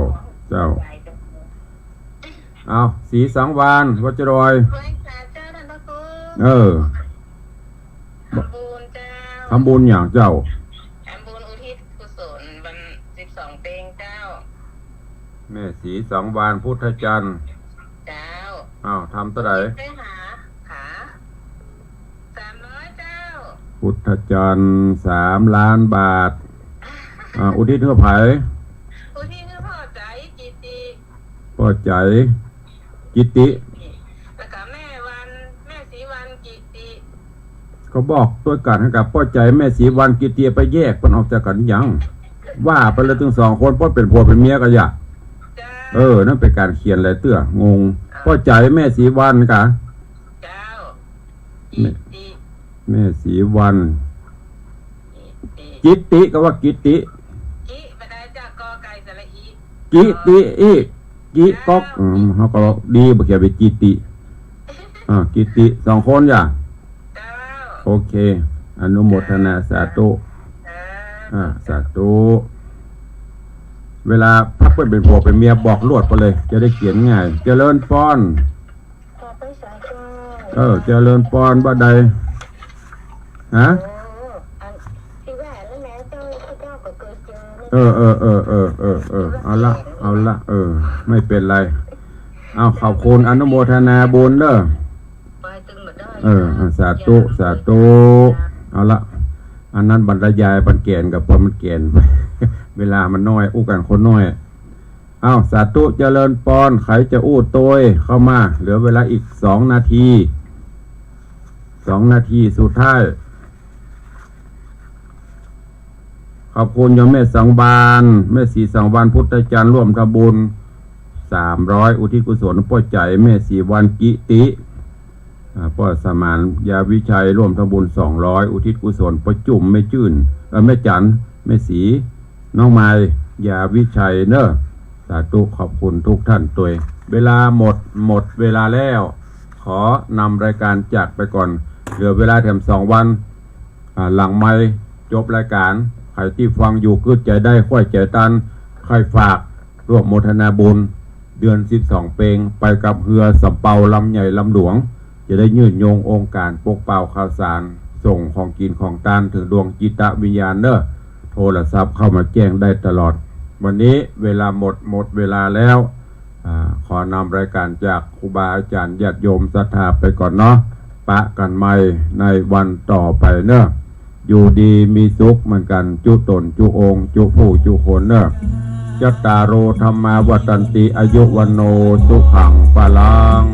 เอาสีสังวานวัจรอยทำบุญอย่างเจ้าทำบุญอุทิศกุศลวัน12เพลงเจ้าแม่สีสังวานพุทธจันทร์เจ้าทำเท่าไหร่ไปหา300เจ้าพุทธจันทร์3 ล้านบาทอุทิศเพื่อไผ่อุทิศเพื่อพ่อใจกิติพ่อใจกิติแล้วก็แม่สีวันกิติเขาบอกตัวกันให้กับพ่อใจแม่สีวันกิติไปแยกมันออกจากกันยังว่าไปเลยถึง2 คนพ่อเป็นผัวเป็นเมียกันอย่านั่นเป็นการเขียนอะไรเตื้องงพ่อใจแม่สีวันกะเจ้ากิติแม่สีวันกิติก็ว่ากิติกิไปได้จากกอไก่สระอีกิติกิก็เขาก็ดีบ่เขียนไปกิติกิติ2 คนอย่าโอเคอนุโมทนาสาธุสาธุเวลาพักเป็นผัวเป็นเมียบอกลวดไปเลยจะได้เขียนง่ายเจริญปอนเจริญปอนบ่ใดฮะเอาละไม่เป็นไรขอบคุณอนุโมทนาบุญเด้อสาธุเอาละอันนั้นบรรยายบรรเกณฑ์กับพอมันเกณฑ์ เวลามันน้อยอู้กันคนน้อยสาธุเจริญปอนใครจะอู้โตยเข้ามาเหลือเวลาอีก2 นาที2 นาทีสุดท้ายขอบคุณโยมแม่สังวานแม่สีสังวานพุทธจันทร์ร่วมทำบุญ300อุทิศกุศลพ่อใจแม่สีวันกิติพ่อสมานยาวิชัยร่วมทำบุญ200อุทิศกุศลพ่อจุ่มแม่จื่นแม่จันแม่สีน้องไม้ยาวิชัยเนอะสาธุขอบคุณทุกท่านตัวเวลาหมดเวลาแล้วขอนำรายการจากไปก่อนเหลือเวลาแถม2 วันหลังไม่จบรายการใครที่ฟังอยู่ก็ใจได้ค่อยใจตันใครฝากร่วมโมทนาบุญเดือน12เพลงไปกับเรือสำเปาลำใหญ่ลำหลวงจะได้ยืดโยงองค์การปกเป่าข่าวสารส่งของกินของทานถึงดวงจิตวิญญาณเนอะโทรศัพท์เข้ามาแจ้งได้ตลอดวันนี้เวลาหมดเวลาแล้วขอนำรายการจากครูบาอาจารย์ญาติโยมศรัทธาไปก่อนเนาะปะกันใหม่ในวันต่อไปเนอะอยู่ดีมีสุขเหมือนกันจุตนจุองค์จุผู้จุคนเนอะจัตตารโอธรรมาวัตันติอายุวันโนสุขังปะลัง